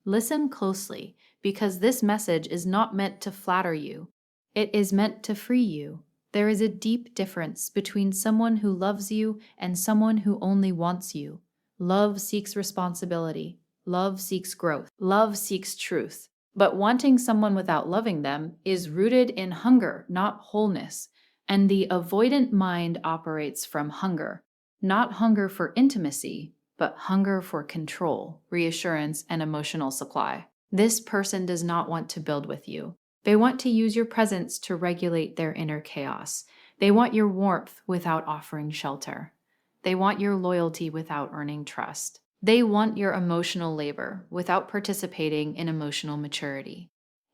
Listen closely, because this message is not meant to flatter you. It is meant to free you. There is a deep difference between someone who loves you and someone who only wants you. Love seeks responsibility. Love seeks growth. Love seeks truth. But wanting someone without loving them is rooted in hunger, not wholeness. And the avoidant mind operates from hunger, not hunger for intimacy, but hunger for control, reassurance, and emotional supply. This person does not want to build with you. They want to use your presence to regulate their inner chaos. They want your warmth without offering shelter. They want your loyalty without earning trust. They want your emotional labor without participating in emotional maturity.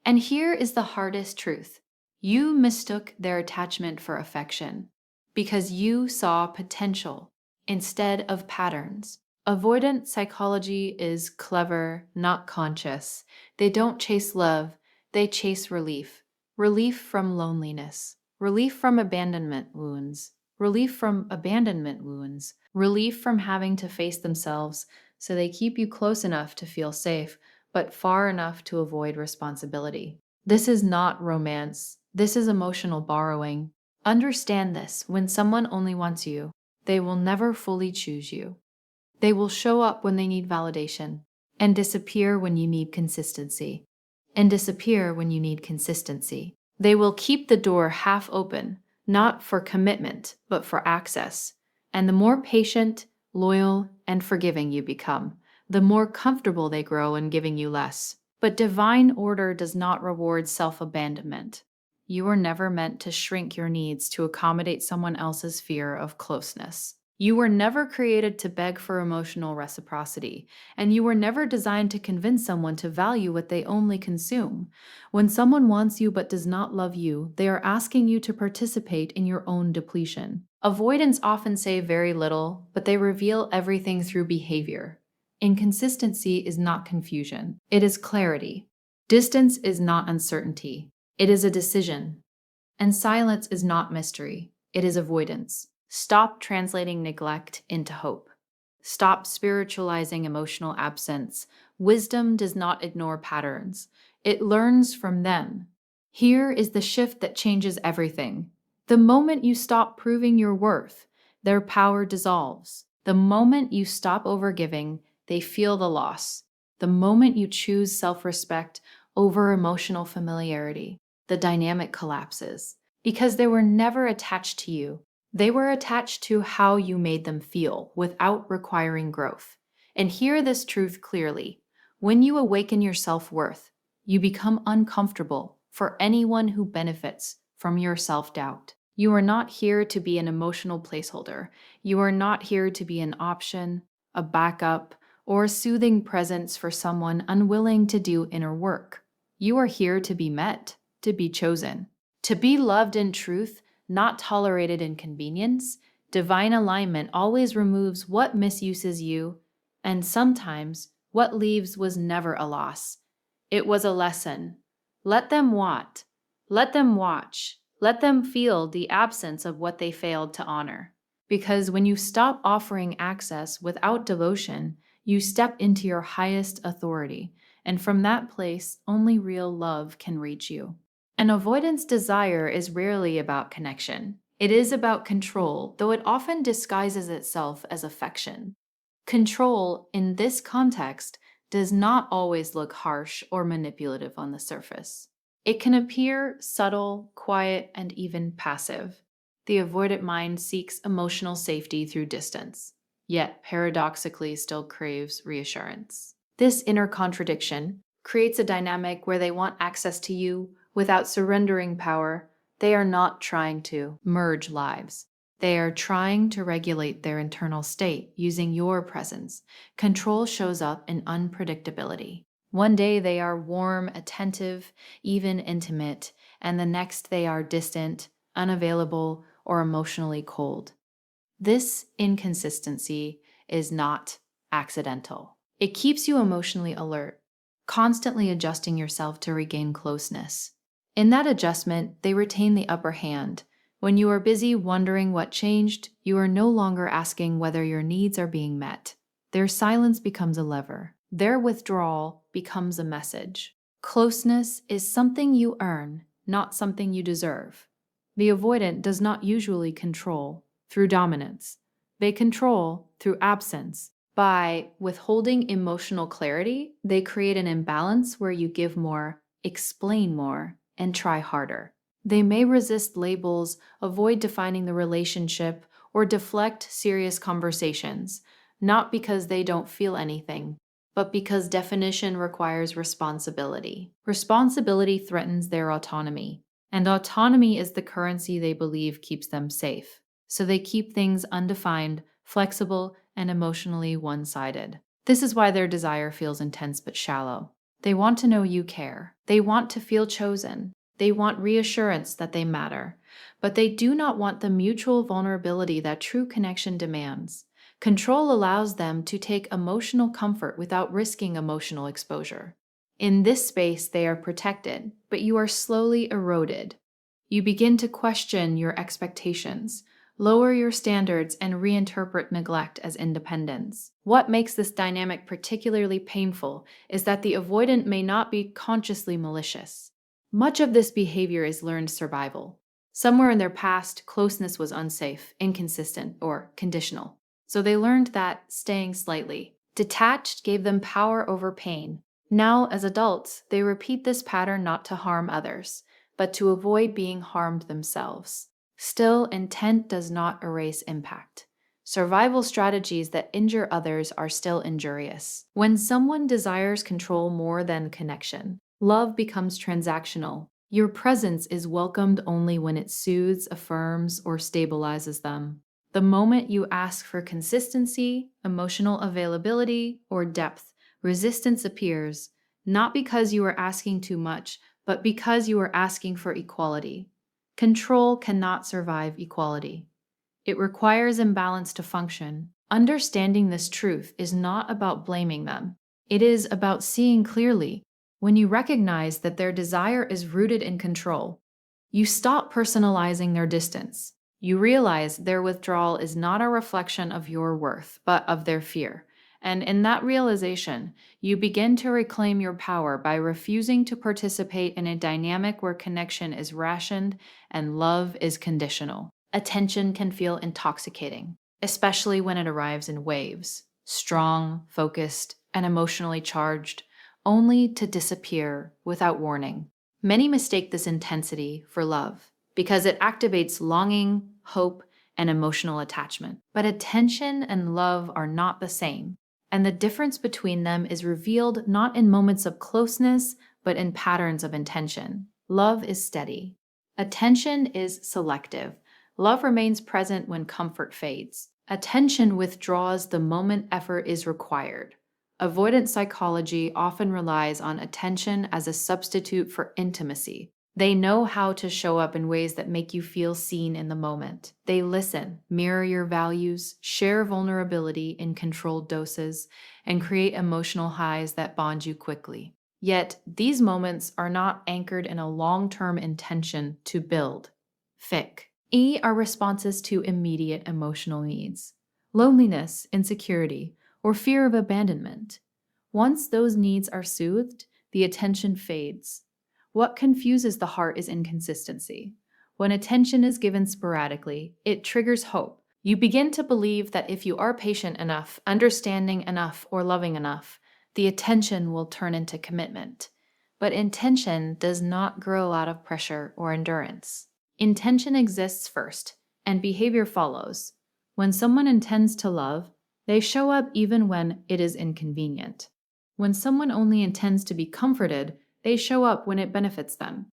And here is the hardest truth. You mistook their attachment for affection because you saw potential instead of patterns. Avoidant psychology is clever, not conscious. They don't chase love, they chase relief. Relief from loneliness, relief from abandonment wounds, relief from abandonment wounds, relief from having to face themselves, so they keep you close enough to feel safe, but far enough to avoid responsibility. This is not romance. This is emotional borrowing. Understand this: when someone only wants you, they will never fully choose you. They will show up when they need validation and disappear when you need consistency. And disappear when you need consistency. They will keep the door half open, not for commitment, but for access. And the more patient, loyal, and forgiving you become, the more comfortable they grow in giving you less. But divine order does not reward self-abandonment. You were never meant to shrink your needs to accommodate someone else's fear of closeness. You were never created to beg for emotional reciprocity, and you were never designed to convince someone to value what they only consume. When someone wants you but does not love you, they are asking you to participate in your own depletion. Avoidants often say very little, but they reveal everything through behavior. Inconsistency is not confusion, it is clarity. Distance is not uncertainty, it is a decision. And silence is not mystery, it is avoidance. Stop translating neglect into hope. Stop spiritualizing emotional absence. Wisdom does not ignore patterns, it learns from them. Here is the shift that changes everything. The moment you stop proving your worth, their power dissolves. The moment you stop overgiving, they feel the loss. The moment you choose self-respect over emotional familiarity, the dynamic collapses. Because they were never attached to you. They were attached to how you made them feel without requiring growth. And hear this truth clearly. When you awaken your self-worth, you become uncomfortable for anyone who benefits from your self-doubt. You are not here to be an emotional placeholder. You are not here to be an option, a backup, or a soothing presence for someone unwilling to do inner work. You are here to be met, to be chosen, to be loved in truth, not tolerated in convenience. Divine alignment always removes what misuses you, and sometimes what leaves was never a loss. It was a lesson. Let them what? Let them watch. Let them feel the absence of what they failed to honor. Because when you stop offering access without devotion, you step into your highest authority, and from that place, only real love can reach you. An avoidance desire is rarely about connection. It is about control, though it often disguises itself as affection. Control, in this context, does not always look harsh or manipulative on the surface. It can appear subtle, quiet, and even passive. The avoidant mind seeks emotional safety through distance, yet paradoxically still craves reassurance. This inner contradiction creates a dynamic where they want access to you without surrendering power. They are not trying to merge lives. They are trying to regulate their internal state using your presence. Control shows up in unpredictability. One day they are warm, attentive, even intimate, and the next they are distant, unavailable, or emotionally cold. This inconsistency is not accidental. It keeps you emotionally alert, constantly adjusting yourself to regain closeness. In that adjustment, they retain the upper hand. When you are busy wondering what changed, you are no longer asking whether your needs are being met. Their silence becomes a lever. Their withdrawal becomes a message. Closeness is something you earn, not something you deserve. The avoidant does not usually control through dominance. They control through absence. By withholding emotional clarity, they create an imbalance where you give more, explain more, and try harder. They may resist labels, avoid defining the relationship, or deflect serious conversations, not because they don't feel anything, but because definition requires responsibility. Responsibility threatens their autonomy, and autonomy is the currency they believe keeps them safe. So they keep things undefined, flexible, and emotionally one-sided. This is why their desire feels intense but shallow. They want to know you care. They want to feel chosen. They want reassurance that they matter. But they do not want the mutual vulnerability that true connection demands. Control allows them to take emotional comfort without risking emotional exposure. In this space, they are protected, but you are slowly eroded. You begin to question your expectations, lower your standards, and reinterpret neglect as independence. What makes this dynamic particularly painful is that the avoidant may not be consciously malicious. Much of this behavior is learned survival. Somewhere in their past, closeness was unsafe, inconsistent, or conditional. So they learned that staying slightly detached gave them power over pain. Now, as adults, they repeat this pattern not to harm others, but to avoid being harmed themselves. Still, intent does not erase impact. Survival strategies that injure others are still injurious. When someone desires control more than connection, love becomes transactional. Your presence is welcomed only when it soothes, affirms, or stabilizes them. The moment you ask for consistency, emotional availability, or depth, resistance appears, not because you are asking too much, but because you are asking for equality. Control cannot survive equality. It requires imbalance to function. Understanding this truth is not about blaming them. It is about seeing clearly. When you recognize that their desire is rooted in control, you stop personalizing their distance. You realize their withdrawal is not a reflection of your worth, but of their fear. And in that realization, you begin to reclaim your power by refusing to participate in a dynamic where connection is rationed and love is conditional. Attention can feel intoxicating, especially when it arrives in waves, strong, focused, and emotionally charged, only to disappear without warning. Many mistake this intensity for love because it activates longing, hope, and emotional attachment. But attention and love are not the same, and the difference between them is revealed not in moments of closeness, but in patterns of intention. Love is steady. Attention is selective. Love remains present when comfort fades. Attention withdraws the moment effort is required. Avoidant psychology often relies on attention as a substitute for intimacy. They know how to show up in ways that make you feel seen in the moment. They listen, mirror your values, share vulnerability in controlled doses, and create emotional highs that bond you quickly. Yet, these moments are not anchored in a long-term intention to build. Fic. E are responses to immediate emotional needs. Loneliness, insecurity, or fear of abandonment. Once those needs are soothed, the attention fades. What confuses the heart is inconsistency. When attention is given sporadically, it triggers hope. You begin to believe that if you are patient enough, understanding enough, or loving enough, the attention will turn into commitment. But intention does not grow out of pressure or endurance. Intention exists first, and behavior follows. When someone intends to love, they show up even when it is inconvenient. When someone only intends to be comforted, they show up when it benefits them.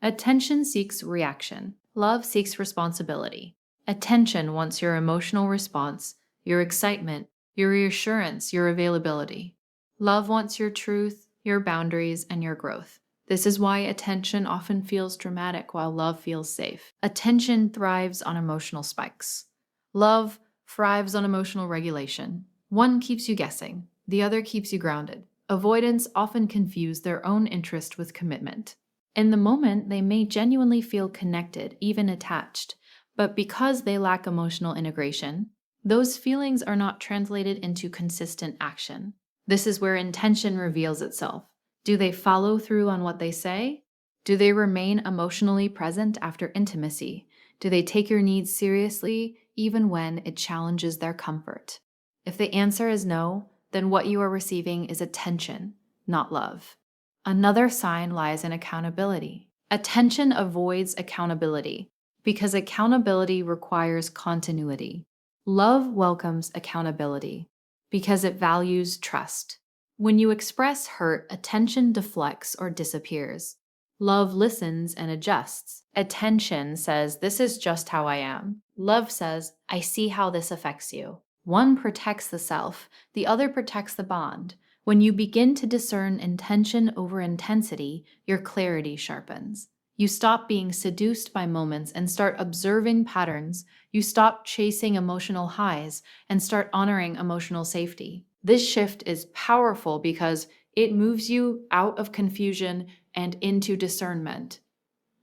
Attention seeks reaction. Love seeks responsibility. Attention wants your emotional response, your excitement, your reassurance, your availability. Love wants your truth, your boundaries, and your growth. This is why attention often feels dramatic while love feels safe. Attention thrives on emotional spikes. Love thrives on emotional regulation. One keeps you guessing, the other keeps you grounded. Avoidants often confuse their own interest with commitment. In the moment, they may genuinely feel connected, even attached, but because they lack emotional integration, those feelings are not translated into consistent action. This is where intention reveals itself. Do they follow through on what they say? Do they remain emotionally present after intimacy? Do they take your needs seriously even when it challenges their comfort? If the answer is no, then what you are receiving is attention, not love. Another sign lies in accountability. Attention avoids accountability because accountability requires continuity. Love welcomes accountability because it values trust. When you express hurt, attention deflects or disappears. Love listens and adjusts. Attention says, "This is just how I am." Love says, "I see how this affects you." One protects the self, the other protects the bond. When you begin to discern intention over intensity, your clarity sharpens. You stop being seduced by moments and start observing patterns. You stop chasing emotional highs and start honoring emotional safety. This shift is powerful because it moves you out of confusion and into discernment.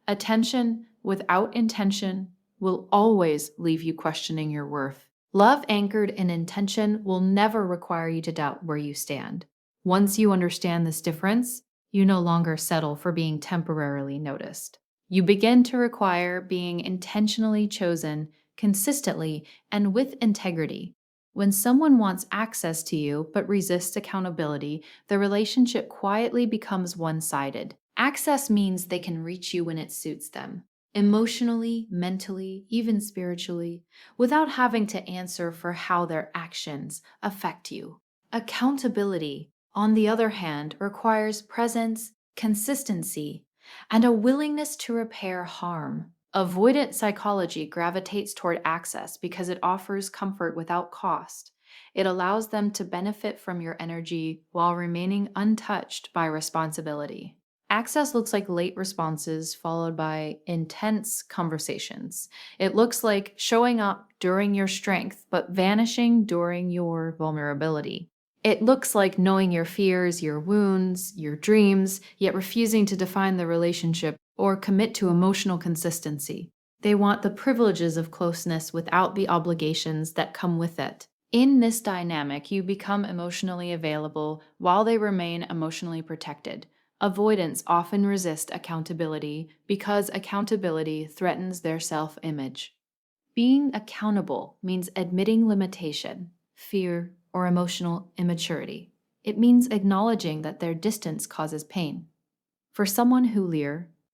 Attention without intention will always leave you questioning your worth. Love anchored in intention will never require you to doubt where you stand. Once you understand this difference, you no longer settle for being temporarily noticed. You begin to require being intentionally chosen, consistently, and with integrity. When someone wants access to you but resists accountability, the relationship quietly becomes one sided. Access means they can reach you when it suits them, emotionally, mentally, even spiritually, without having to answer for how their actions affect you. Accountability, on the other hand, requires presence, consistency, and a willingness to repair harm. Avoidant psychology gravitates toward access because it offers comfort without cost. It allows them to benefit from your energy while remaining untouched by responsibility. Access looks like late responses followed by intense conversations. It looks like showing up during your strength but vanishing during your vulnerability. It looks like knowing your fears, your wounds, your dreams, yet refusing to define the relationship or commit to emotional consistency. They want the privileges of closeness without the obligations that come with it. In this dynamic, you become emotionally available while they remain emotionally protected. Avoidants often resist accountability because accountability threatens their self-image. Being accountable means admitting limitation, fear, or emotional immaturity. It means acknowledging that their distance causes pain. For someone who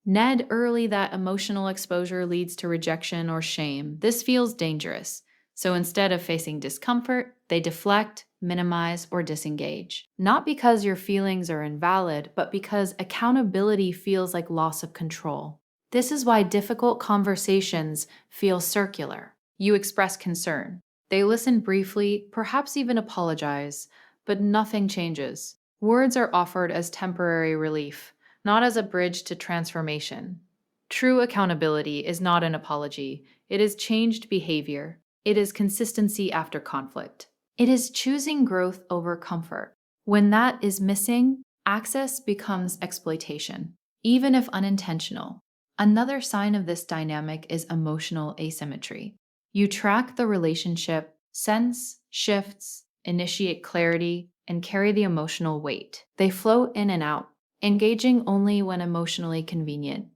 Ned early that emotional exposure leads to rejection or shame. This feels dangerous. So instead of facing discomfort, they deflect, minimize, or disengage. Not because your feelings are invalid, but because accountability feels like loss of control. This is why difficult conversations feel circular. You express concern. They listen briefly, perhaps even apologize, but nothing changes. Words are offered as temporary relief, not as a bridge to transformation. True accountability is not an apology, it is changed behavior. It is consistency after conflict. It is choosing growth over comfort. When that is missing, access becomes exploitation, even if unintentional. Another sign of this dynamic is emotional asymmetry. You track the relationship, sense shifts, initiate clarity, and carry the emotional weight. They flow in and out, engaging only when emotionally convenient.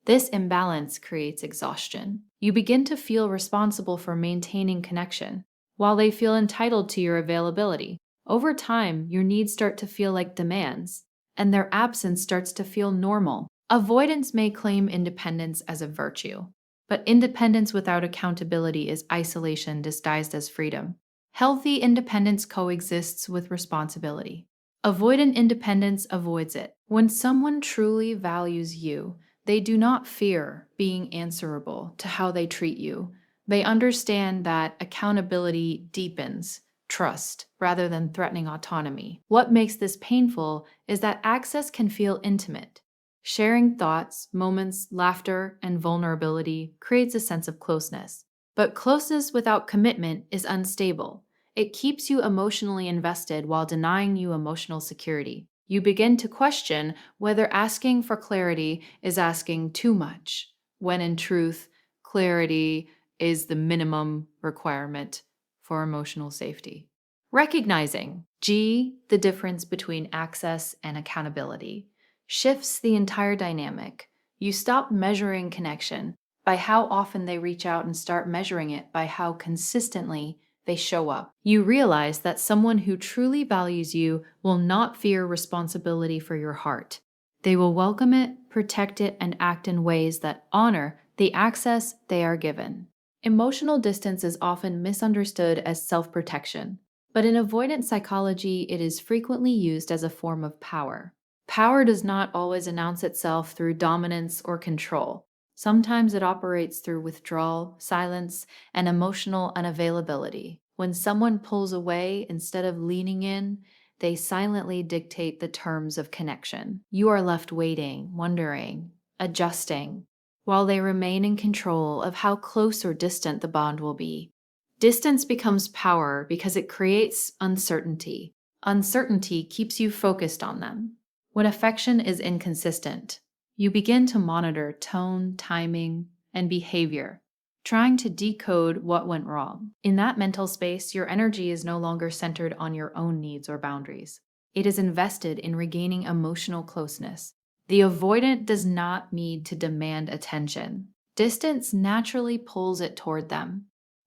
This imbalance creates exhaustion. You begin to feel responsible for maintaining connection, while they feel entitled to your availability. Over time, your needs start to feel like demands, and their absence starts to feel normal. Avoidance may claim independence as a virtue, but independence without accountability is isolation disguised as freedom. Healthy independence coexists with responsibility. Avoidant independence avoids it. When someone truly values you, they do not fear being answerable to how they treat you. They understand that accountability deepens trust rather than threatening autonomy. What makes this painful is that access can feel intimate. Sharing thoughts, moments, laughter, and vulnerability creates a sense of closeness. But closeness without commitment is unstable. It keeps you emotionally invested while denying you emotional security. You begin to question whether asking for clarity is asking too much, when in truth, clarity is the minimum requirement for emotional safety. Recognizing G, the difference between access and accountability, shifts the entire dynamic. You stop measuring connection by how often they reach out and start measuring it by how consistently they show up. You realize that someone who truly values you will not fear responsibility for your heart. They will welcome it, protect it, and act in ways that honor the access they are given. Emotional distance is often misunderstood as self protection. But in avoidant psychology, it is frequently used as a form of power. Power does not always announce itself through dominance or control. Sometimes it operates through withdrawal, silence, and emotional unavailability. When someone pulls away instead of leaning in, they silently dictate the terms of connection. You are left waiting, wondering, adjusting, while they remain in control of how close or distant the bond will be. Distance becomes power because it creates uncertainty. Uncertainty keeps you focused on them. When affection is inconsistent, you begin to monitor tone, timing, and behavior, trying to decode what went wrong. In that mental space, your energy is no longer centered on your own needs or boundaries. It is invested in regaining emotional closeness. The avoidant does not need to demand attention. Distance naturally pulls it toward them.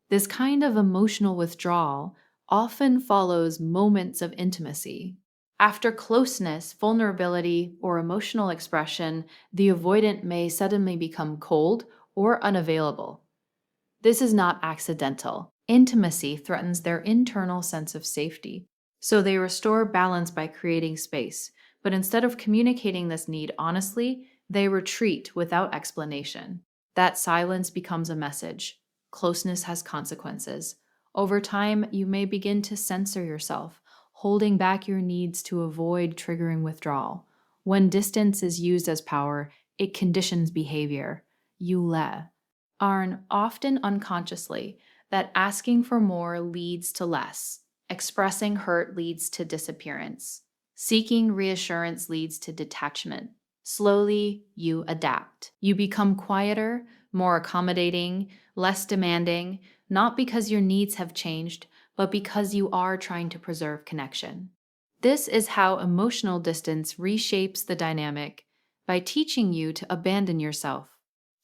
This kind of emotional withdrawal often follows moments of intimacy. After closeness, vulnerability, or emotional expression, the avoidant may suddenly become cold or unavailable. This is not accidental. Intimacy threatens their internal sense of safety. So they restore balance by creating space. But instead of communicating this need honestly, they retreat without explanation. That silence becomes a message. Closeness has consequences. Over time, you may begin to censor yourself, holding back your needs to avoid triggering withdrawal. When distance is used as power, it conditions behavior. You learn often unconsciously that asking for more leads to less, expressing hurt leads to disappearance, seeking reassurance leads to detachment. Slowly, you adapt. You become quieter, more accommodating, less demanding, not because your needs have changed, but because you are trying to preserve connection. This is how emotional distance reshapes the dynamic by teaching you to abandon yourself.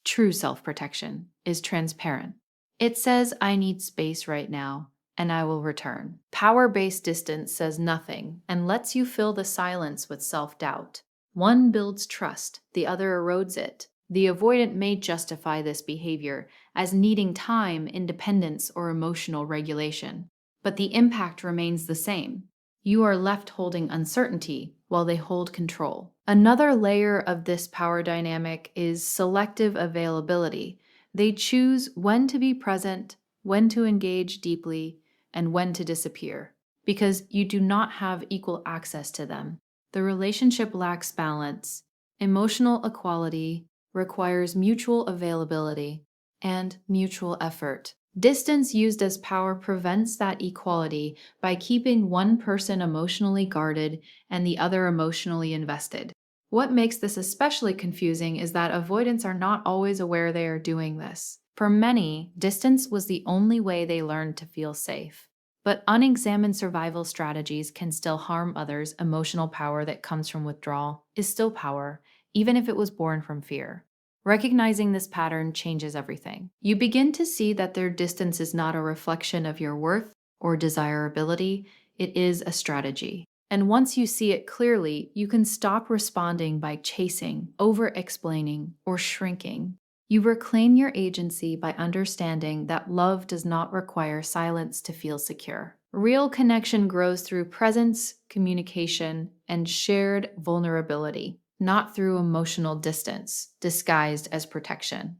True self protection is transparent. It says, I need space right now, and I will return. Power based distance says nothing and lets you fill the silence with self doubt. One builds trust, the other erodes it. The avoidant may justify this behavior as needing time, independence, or emotional regulation, but the impact remains the same. You are left holding uncertainty while they hold control. Another layer of this power dynamic is selective availability. They choose when to be present, when to engage deeply, and when to disappear, because you do not have equal access to them. The relationship lacks balance. Emotional equality requires mutual availability and mutual effort. Distance used as power prevents that equality by keeping one person emotionally guarded and the other emotionally invested. What makes this especially confusing is that avoidants are not always aware they are doing this. For many, distance was the only way they learned to feel safe. But unexamined survival strategies can still harm others. Emotional power that comes from withdrawal is still power, even if it was born from fear. Recognizing this pattern changes everything. You begin to see that their distance is not a reflection of your worth or desirability, it is a strategy. And once you see it clearly, you can stop responding by chasing, over-explaining, or shrinking. You reclaim your agency by understanding that love does not require silence to feel secure. Real connection grows through presence, communication, and shared vulnerability, not through emotional distance, disguised as protection.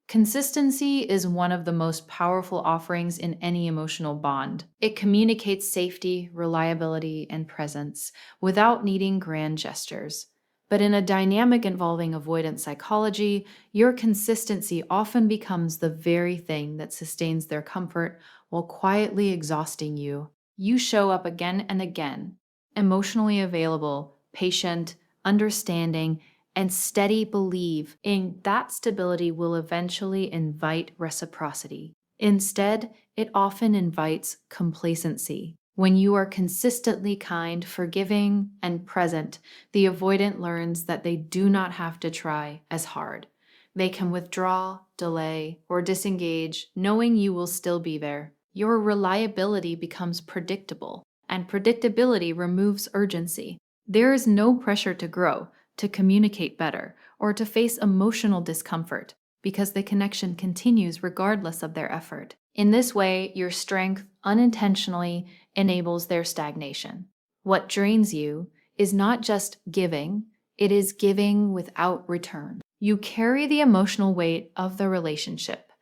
Consistency is one of the most powerful offerings in any emotional bond. It communicates safety, reliability, and presence without needing grand gestures. But in a dynamic involving avoidant psychology, your consistency often becomes the very thing that sustains their comfort while quietly exhausting you. You show up again and again, emotionally available, patient, understanding, and steady believe in that stability will eventually invite reciprocity. Instead, it often invites complacency. When you are consistently kind, forgiving, and present, the avoidant learns that they do not have to try as hard. They can withdraw, delay, or disengage, knowing you will still be there. Your reliability becomes predictable, and predictability removes urgency. There is no pressure to grow, to communicate better, or to face emotional discomfort, because the connection continues regardless of their effort. In this way, your strength unintentionally enables their stagnation. What drains you is not just giving, it is giving without return. You carry the emotional weight of the relationship,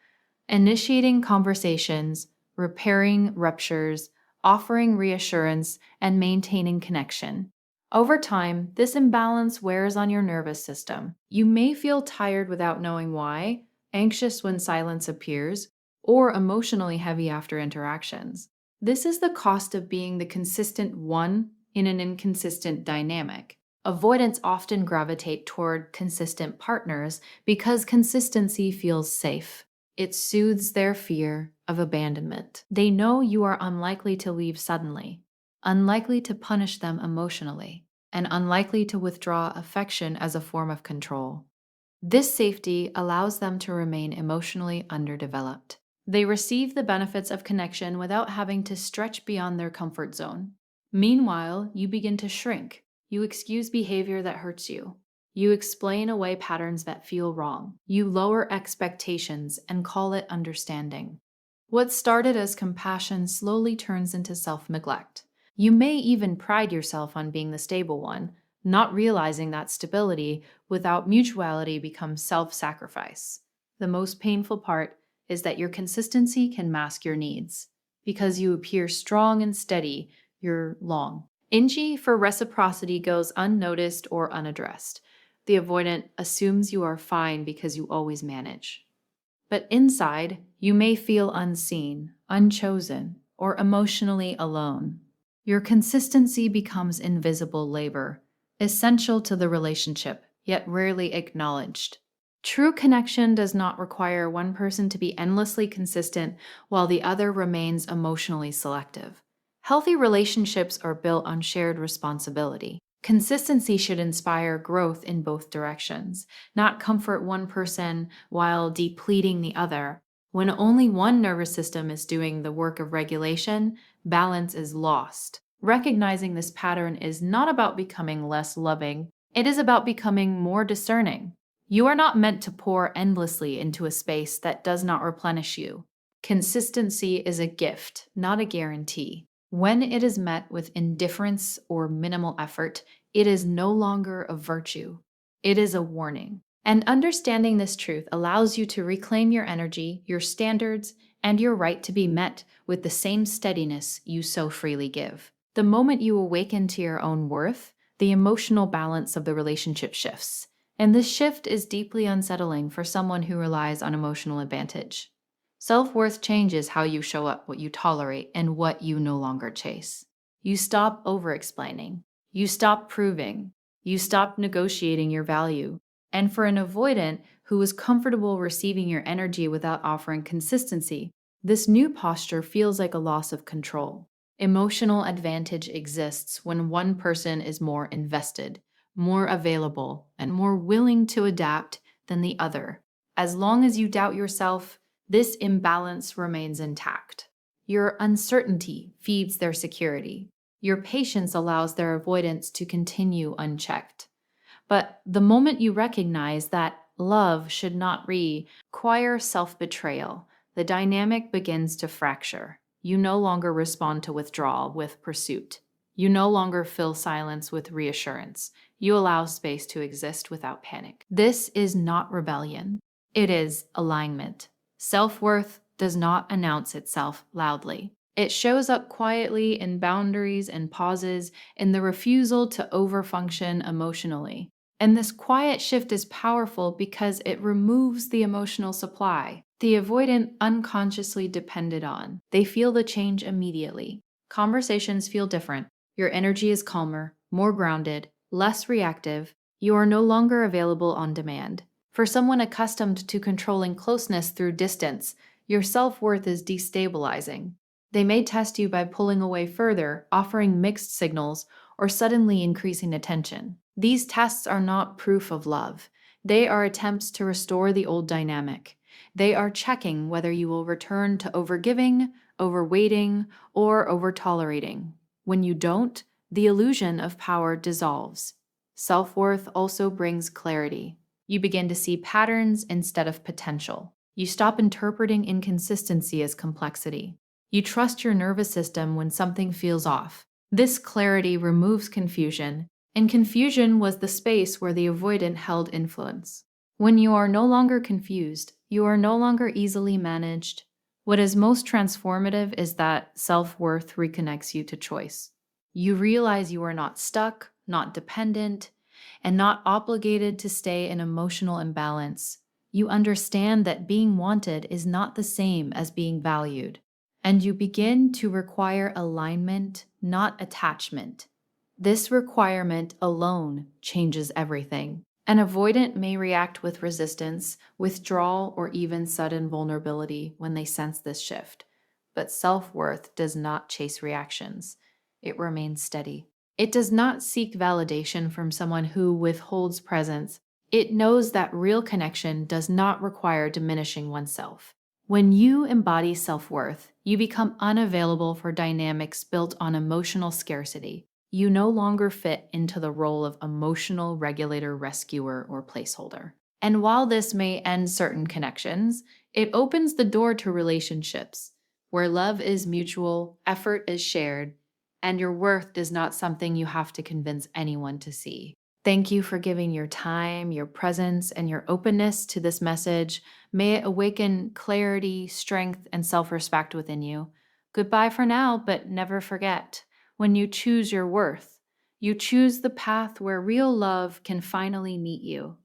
initiating conversations, repairing ruptures, offering reassurance, and maintaining connection. Over time, this imbalance wears on your nervous system. You may feel tired without knowing why, anxious when silence appears, or emotionally heavy after interactions. This is the cost of being the consistent one in an inconsistent dynamic. Avoidants often gravitate toward consistent partners because consistency feels safe. It soothes their fear of abandonment. They know you are unlikely to leave suddenly, unlikely to punish them emotionally, and unlikely to withdraw affection as a form of control. This safety allows them to remain emotionally underdeveloped. They receive the benefits of connection without having to stretch beyond their comfort zone. Meanwhile, you begin to shrink. You excuse behavior that hurts you. You explain away patterns that feel wrong. You lower expectations and call it understanding. What started as compassion slowly turns into self-neglect. You may even pride yourself on being the stable one, not realizing that stability without mutuality becomes self-sacrifice. The most painful part is that your consistency can mask your needs. Because you appear strong and steady, you're long. Inji for reciprocity goes unnoticed or unaddressed. The avoidant assumes you are fine because you always manage. But inside, you may feel unseen, unchosen, or emotionally alone. Your consistency becomes invisible labor, essential to the relationship, yet rarely acknowledged. True connection does not require one person to be endlessly consistent while the other remains emotionally selective. Healthy relationships are built on shared responsibility. Consistency should inspire growth in both directions, not comfort one person while depleting the other. When only one nervous system is doing the work of regulation, balance is lost. Recognizing this pattern is not about becoming less loving, it is about becoming more discerning. You are not meant to pour endlessly into a space that does not replenish you. Consistency is a gift, not a guarantee. When it is met with indifference or minimal effort, it is no longer a virtue. It is a warning. And understanding this truth allows you to reclaim your energy, your standards, and your right to be met with the same steadiness you so freely give. The moment you awaken to your own worth, the emotional balance of the relationship shifts. And this shift is deeply unsettling for someone who relies on emotional advantage. Self-worth changes how you show up, what you tolerate, and what you no longer chase. You stop over-explaining. You stop proving. You stop negotiating your value. And for an avoidant who is comfortable receiving your energy without offering consistency, this new posture feels like a loss of control. Emotional advantage exists when one person is more invested, more available, and more willing to adapt than the other. As long as you doubt yourself, this imbalance remains intact. Your uncertainty feeds their security. Your patience allows their avoidance to continue unchecked. But the moment you recognize that love should not require self-betrayal, the dynamic begins to fracture. You no longer respond to withdrawal with pursuit. You no longer fill silence with reassurance. You allow space to exist without panic. This is not rebellion. It is alignment. Self-worth does not announce itself loudly. It shows up quietly in boundaries and pauses, in the refusal to overfunction emotionally. And this quiet shift is powerful because it removes the emotional supply the avoidant unconsciously depended on. They feel the change immediately. Conversations feel different. Your energy is calmer, more grounded, less reactive. You are no longer available on demand. For someone accustomed to controlling closeness through distance, your self-worth is destabilizing. They may test you by pulling away further, offering mixed signals, or suddenly increasing attention. These tests are not proof of love. They are attempts to restore the old dynamic. They are checking whether you will return to overgiving, overweighting, or overtolerating. When you don't, the illusion of power dissolves. Self worth also brings clarity. You begin to see patterns instead of potential. You stop interpreting inconsistency as complexity. You trust your nervous system when something feels off. This clarity removes confusion, and confusion was the space where the avoidant held influence. When you are no longer confused, you are no longer easily managed. What is most transformative is that self worth reconnects you to choice. You realize you are not stuck, not dependent, and not obligated to stay in emotional imbalance. You understand that being wanted is not the same as being valued, and you begin to require alignment, not attachment. This requirement alone changes everything. An avoidant may react with resistance, withdrawal, or even sudden vulnerability when they sense this shift. But self worth does not chase reactions, it remains steady. It does not seek validation from someone who withholds presence. It knows that real connection does not require diminishing oneself. When you embody self worth, you become unavailable for dynamics built on emotional scarcity. You no longer fit into the role of emotional regulator, rescuer, or placeholder. And while this may end certain connections, it opens the door to relationships where love is mutual, effort is shared, and your worth is not something you have to convince anyone to see. Thank you for giving your time, your presence, and your openness to this message. May it awaken clarity, strength, and self respect within you. Goodbye for now, but never forget when you choose your worth, you choose the path where real love can finally meet you.